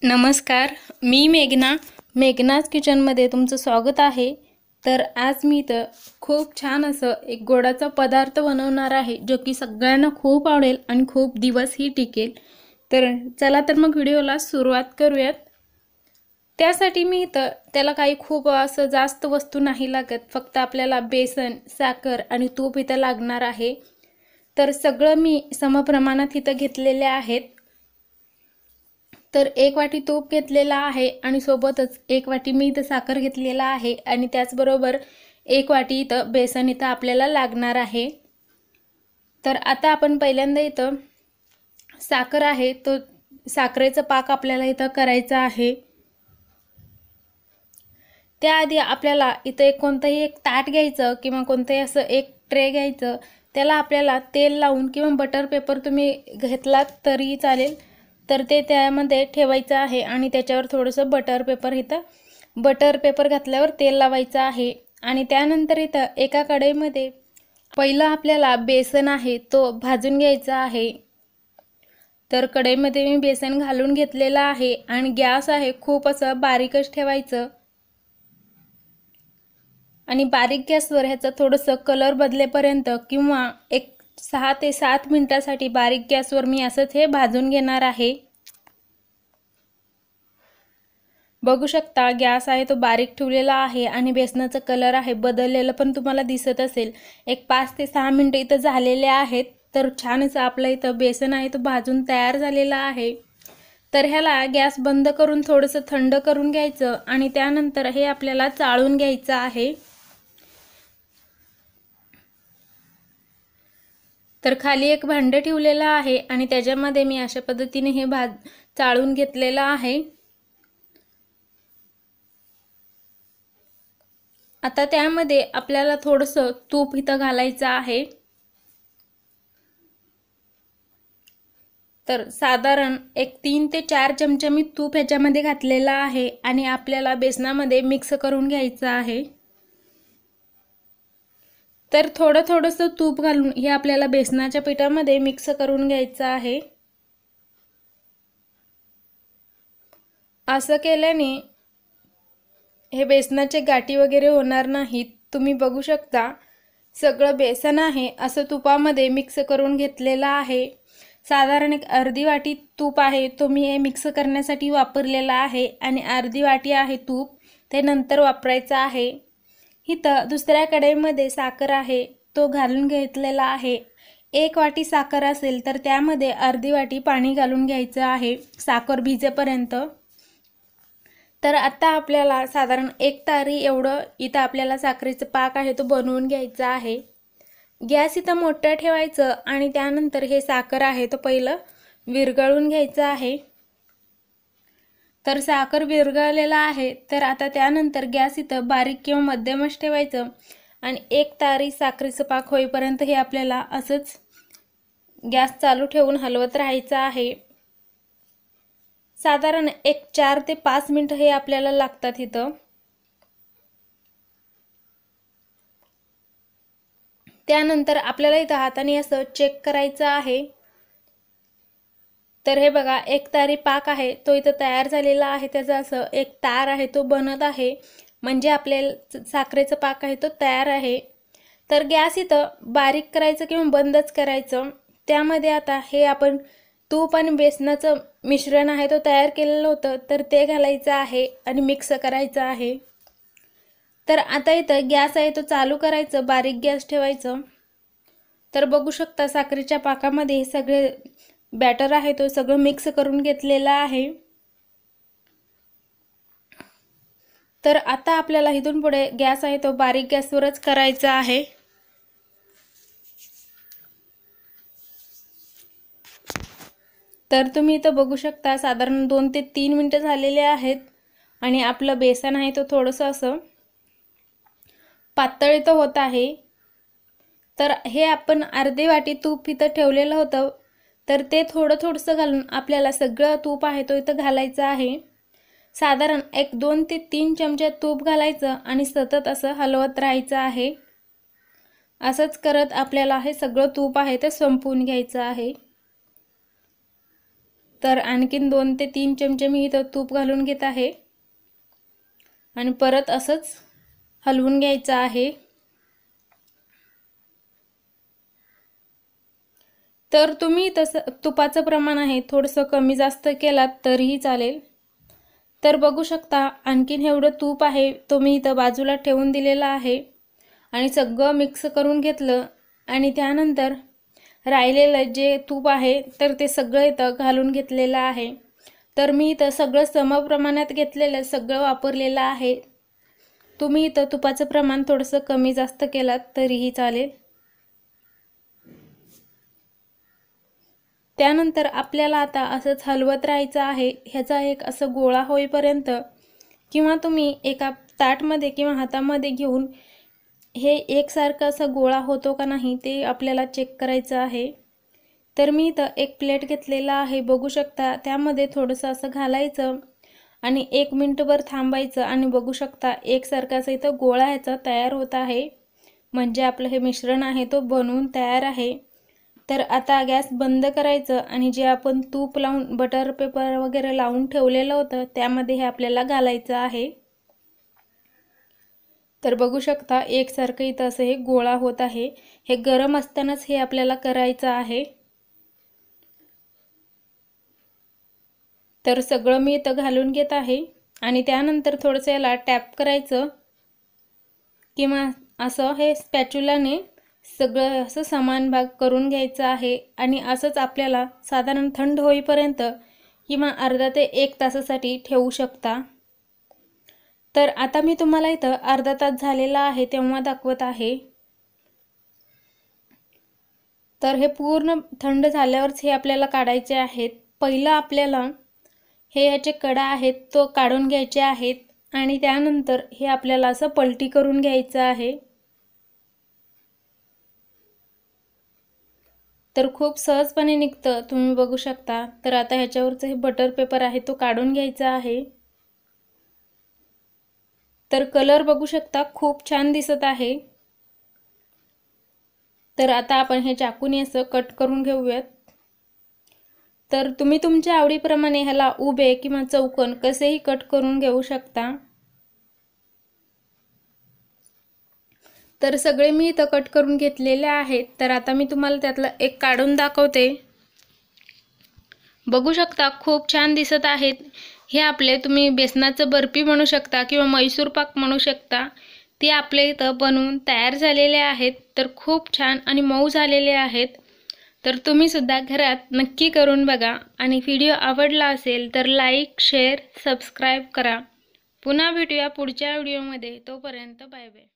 नमस्कार, मी मेघनाज किचनमध्ये तुमचं स्वागत आहे। तर आज मी इथं खूप छान असं एक गोडाचा पदार्थ बनवणार आहे, जो की सगळ्यांना खूप आवडेल आणि खूप दिवस ही टिकेल। तर चला तर मग व्हिडिओला सुरुवात करूयात। त्यासाठी मी इथं त्याला काही खूप असं जास्त वस्तू नाही लागत, फक्त आपल्याला बेसन, साखर आणि तूप इथं लागणार आहे। तर सगळं मी समप्रमाणात इथं घेतलेले आहेत। तर एक वाटी तूप घेतलेला आहे आणि सोबतच एक वाटी मी इथं साखर घेतलेला आहे आणि त्याचबरोबर एक वाटी इथं बेसन इथं आपल्याला लागणार आहे। तर आता आपण पहिल्यांदा इथं साखर आहे तो साखरेचा पाक आपल्याला इथं करायचा आहे। त्याआधी आपल्याला इथं कोणतंही एक ताट घ्यायचं किंवा कोणतंही असं एक ट्रे घ्यायचं, त्याला आपल्याला तेल लावून किंवा बटर पेपर तुम्ही घेतलात तरी चालेल। तर ते त्यामध्ये ठेवायचं आहे आणि त्याच्यावर थोडंसं बटर पेपर घातल्यावर तेल लावायचं आहे आणि त्यानंतर इथं एका कढईमध्ये पहिला आपल्याला बेसन आहे तो भाजून घ्यायचा आहे। तर कढईमध्ये मी बेसन घालून घेतलेला आहे आणि गॅस आहे खूप असं बारीकच ठेवायचं आणि बारीक गॅसवर ह्याचा थोडंसं कलर बदलेपर्यंत किंवा एक 6 ते 7 मिनिटांसाठी बारीक गॅसवर मी असंच हे भाजून घेणार आहे। बघू शकता गॅस आहे तो बारीक ठेवलेला आहे आणि बेसनाचा कलर आहे बदललेला पण तुम्हाला दिसत असेल। एक 5 ते 6 मिनिटे इथं झालेले आहेत। तर छान असं आपलं इथं बेसन आहे तो भाजून तयार झालेला आहे। तर ह्याला गॅस बंद करून थोडंसं थंड करून घ्यायचं आणि त्यानंतर हे आपल्याला चाळून घ्यायचं आहे। तर खाली एक भांडं ठेवलेलं आहे आणि त्याच्यामध्ये मी अशा पद्धतीने हे चाळून घेतलेलं आहे। आता त्यामध्ये आपल्याला थोडंसं तूप इथं घालायचं आहे। तर साधारण एक 3 ते 4 चमचे मी तूप ह्याच्यामध्ये घातलेला आहे आणि आपल्याला बेसनामध्ये मिक्स करून घ्यायचं आहे। तर थोडंसं तूप घालून हे आपल्याला बेसनाच्या पिठामध्ये मिक्स करून घ्यायचं आहे। असं केल्याने हे बेसनाचे गाठी वगैरे होणार नाहीत। तुम्ही बघू शकता सगळं बेसन आहे असं तुपामध्ये मिक्स करून घेतलेलं आहे। साधारण एक अर्धी वाटी तूप आहे तो मी हे मिक्स करण्यासाठी वापरलेला आहे आणि अर्धी वाटी आहे तूप ते नंतर वापरायचं आहे। इथं दुसऱ्या कढईमध्ये साखर आहे तो घालून घेतलेला आहे। एक वाटी साखर असेल तर त्यामध्ये अर्धी वाटी पाणी घालून घ्यायचं आहे साखर भिजेपर्यंत। तर आता आपल्याला साधारण 1 तारी एवढं इथं आपल्याला साखरेचा पाक आहे तो बनवून घ्यायचा आहे। गॅस इथं मोठं ठेवायचं आणि त्यानंतर हे साखर आहे तो पहिलं विरघळून घ्यायचं आहे। तर साखर विरघळलेला आहे तर आता त्यानंतर गॅस इथं बारीक किंवा मध्यमच ठेवायचं आणि 1 तारी साखरेचं पाक होईपर्यंत हे आपल्याला असंच गॅस चालू ठेवून हलवत राहायचं आहे। साधारण एक 4 ते 5 मिनिटं हे आपल्याला लागतात इथं। त्यानंतर आपल्याला इथं हाताने असं चेक करायचं आहे। तर हे बघा 1 तारी पाक आहे तो इथं तयार झालेला आहे, त्याचा असं एक तार आहे तो बनत आहे, म्हणजे आपल्या साखरेचा पाक आहे तो तयार आहे। तर गॅस इथं बारीक करायचं किंवा बंदच करायचं। त्यामध्ये आता हे आपण तूप आणि बेसनाचं मिश्रण आहे तो तयार केलेलं होतं तर ते घालायचं आहे आणि मिक्स करायचं आहे। तर आता इथं गॅस आहे तो चालू करायचं, बारीक गॅस ठेवायचं। तर बघू शकता साखरेच्या पाकामध्ये हे सगळे बॅटर आहे तो सगळं मिक्स करून घेतलेला आहे। तर आता आपल्याला इथून पुढे गॅस आहे तो बारीक गॅसवरच करायचा आहे। तर तुम्ही इथं बघू शकता साधारण 2 ते 3 मिनिटं झालेले आहेत आणि आपलं बेसन आहे तो थोडंसं असं पातळ इथं होत आहे। तर हे आपण अर्धी वाटी तूप इथं ठेवलेलं होतं तर ते थोडंसं घालून आपल्याला सगळं तूप आहे तो इथं घालायचं आहे। साधारण एक 2 ते 3 चमचे तूप घालायचं आणि सतत असं हलवत राहायचं आहे। असंच करत आपल्याला हे सगळं तूप आहे ते संपवून घ्यायचं आहे। तर आणखीन 2 ते 3 चमचे मी इथं तूप घालून घेत आहे आणि परत असंच हलवून घ्यायचं आहे। तर तुम्ही तसं तुपाचं प्रमाण आहे थोडंसं कमी जास्त केलात तरीही चालेल। तर बघू शकता आणखीन एवढं तूप आहे तो मी इथं बाजूला ठेवून दिलेला आहे आणि सगळं मिक्स करून घेतलं आणि त्यानंतर राहिलेलं जे तूप आहे तर ते सगळं इथं घालून घेतलेलं आहे। तर मी इथं सगळं समप्रमाणात घेतलेलं सगळं वापरलेलं आहे। तुम्ही इथं तुपाचं प्रमाण थोडंसं कमी जास्त केलात तरीही चालेल। त्यानंतर आपल्याला आता असंच हलवत राहायचं आहे ह्याचा एक असं गोळा होईपर्यंत, किंवा तुम्ही एका ताटमध्ये किंवा हातामध्ये घेऊन हे एकसारखा असा गोळा होतो का नाही ते आपल्याला चेक करायचं आहे। तर मी इथं एक प्लेट घेतलेला आहे, बघू शकता त्यामध्ये थोडंसं असं घालायचं आणि 1 मिनिटभर थांबायचं आणि बघू शकता एकसारखा असा इथं गोळा ह्याचा तयार होत आहे, म्हणजे आपलं हे मिश्रण आहे तो बनवून तयार आहे। तर आता गॅस बंद करायचं आणि जे आपण तूप लावून बटर पेपर वगैरे लावून ठेवलेलं होतं त्यामध्ये हे आपल्याला घालायचं आहे। तर बघू शकता एकसारखं इथं असं हे गोळा होत आहे। हे गरम असतानाच हे आपल्याला करायचं आहे। तर सगळं मी इथं घालून घेत आहे आणि त्यानंतर थोडंसं याला टॅप करायचं किंवा असं हे स्पॅच्युलाने सगळं असं समान भाग करून घ्यायचं आहे आणि असंच आपल्याला साधारण थंड होईपर्यंत किंवा अर्धा ते 1 तासासाठी ठेवू शकता। तर आता मी तुम्हाला इथं अर्धा तास झालेला आहे तेव्हा दाखवत आहे। तर हे पूर्ण थंड झाल्यावरच हे आपल्याला काढायचे आहेत। पहिलं आपल्याला हे याचे कडा आहेत तो काढून घ्यायचे आहेत आणि त्यानंतर हे आपल्याला असं पलटी करून घ्यायचं आहे। तर खूप सहजपणे निघतं, तुम्ही बघू शकता। तर आता ह्याच्यावरचं हे बटर पेपर आहे तो काढून घ्यायचा आहे। तर कलर बघू शकता खूप छान दिसत आहे। तर आता आपण हे चाकूने असं कट करून घेऊयात। तर तुम्ही तुमच्या आवडीप्रमाणे ह्याला उभे किंवा चौकोन कसेही कट करून घेऊ शकता। तर सगळे मी इथं कट करून घेतलेले आहेत। तर आता मी तुम्हाला त्यातलं एक काढून दाखवते। बघू शकता खूप छान दिसत आहेत। हे आपले तुम्ही बेसनाचं बर्फी म्हणू शकता किंवा मैसूर पाक म्हणू शकता, ते आपले इथं बनवून तयार झालेले आहेत। तर खूप छान आणि मऊ झालेले आहेत। तर तुम्ही सुद्धा घरात नक्की करून बघा आणि व्हिडिओ आवडला असेल तर लाईक, शेअर, सबस्क्राईब करा। पुन्हा भेटूया पुढच्या व्हिडिओमध्ये, तोपर्यंत बाय बाय।